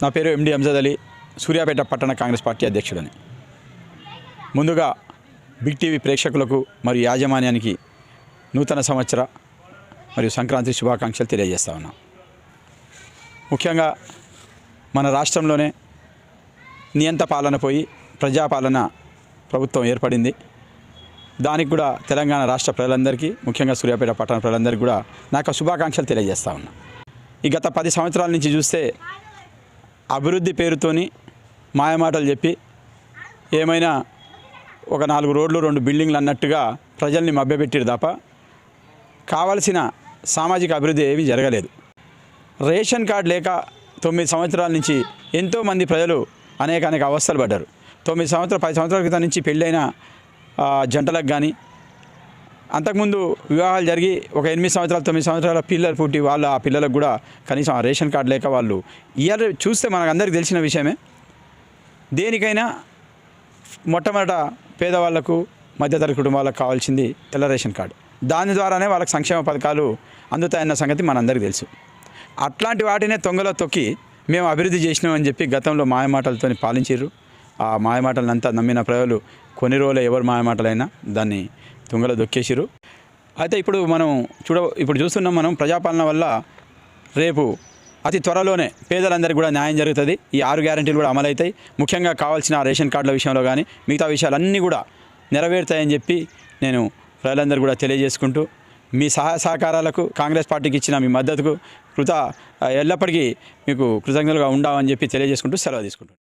నా పేరు ఎండి అంజద్ అలీ, సూర్యాపేట పట్టణ కాంగ్రెస్ పార్టీ అధ్యక్షుడని. ముందుగా బిగ్ టీవీ ప్రేక్షకులకు మరియు యాజమాన్యానికి నూతన సంవత్సర మరియు సంక్రాంతి శుభాకాంక్షలు తెలియజేస్తా ఉన్నాం. ముఖ్యంగా మన రాష్ట్రంలోనే నియంత పాలన పోయి ప్రజాపాలన ప్రభుత్వం ఏర్పడింది. దానికి కూడా తెలంగాణ రాష్ట్ర ప్రజలందరికీ, ముఖ్యంగా సూర్యాపేట పట్టణ ప్రజలందరికీ కూడా నాకు శుభాకాంక్షలు తెలియజేస్తా ఉన్నా. ఈ గత 10 సంవత్సరాల నుంచి చూస్తే అభివృద్ధి పేరుతోని మాయమాటలు చెప్పి ఏమైనా ఒక 4 రోడ్లు 2 బిల్డింగ్లు అన్నట్టుగా ప్రజల్ని మభ్యపెట్టిరు తప్ప కావలసిన సామాజిక అభివృద్ధి ఏమీ జరగలేదు. రేషన్ కార్డు లేక 9 సంవత్సరాల నుంచి ఎంతోమంది ప్రజలు అనేక అవస్థలు పడ్డారు. 10 సంవత్సరాల క్రితం నుంచి పెళ్ళైన జంటలకు కానీ, అంతకుముందు వివాహాలు జరిగి ఒక 8 సంవత్సరాలు 9 సంవత్సరాల పిల్లలు పుట్టి వాళ్ళ ఆ పిల్లలకు కూడా కనీసం ఆ రేషన్ కార్డు లేక వాళ్ళు ఇయర్ చూస్తే మనకు అందరికీ తెలిసిన విషయమే. దేనికైనా మొట్టమొదట పేదవాళ్లకు, మధ్యతరగతి కుటుంబాలకు కావాల్సింది తెల్ల రేషన్ కార్డు. దాని ద్వారానే వాళ్ళకి సంక్షేమ పథకాలు అందుతాయన్న సంగతి మనందరికీ తెలుసు. అట్లాంటి వాటినే తొంగలో తొక్కి మేము అభివృద్ధి చేసినామని చెప్పి గతంలో మాయమాటలతో పాలించారు. ఆ మాయమాటలంతా నమ్మిన ప్రజలు కొన్ని రోజులు ఎవరు మాయమాటలైనా దాన్ని తుంగలో దొక్కేసిరు. అయితే ఇప్పుడు చూస్తున్నాం మనం ప్రజాపాలన వల్ల రేపు అతి త్వరలోనే పేదలందరికీ కూడా న్యాయం జరుగుతుంది. ఈ 6 గ్యారెంటీలు కూడా అమలవుతాయి. ముఖ్యంగా కావాల్సిన రేషన్ కార్డుల విషయంలో కానీ మిగతా విషయాలన్నీ కూడా నెరవేరుతాయని చెప్పి నేను ప్రజలందరూ కూడా తెలియజేసుకుంటూ, మీ సహాయ సహకారాలకు, కాంగ్రెస్ పార్టీకి ఇచ్చిన మీ మద్దతుకు ఎల్లప్పటికీ మీకు కృతజ్ఞతలుగా ఉండామని చెప్పి తెలియజేసుకుంటూ సెలవు తీసుకుంటాను.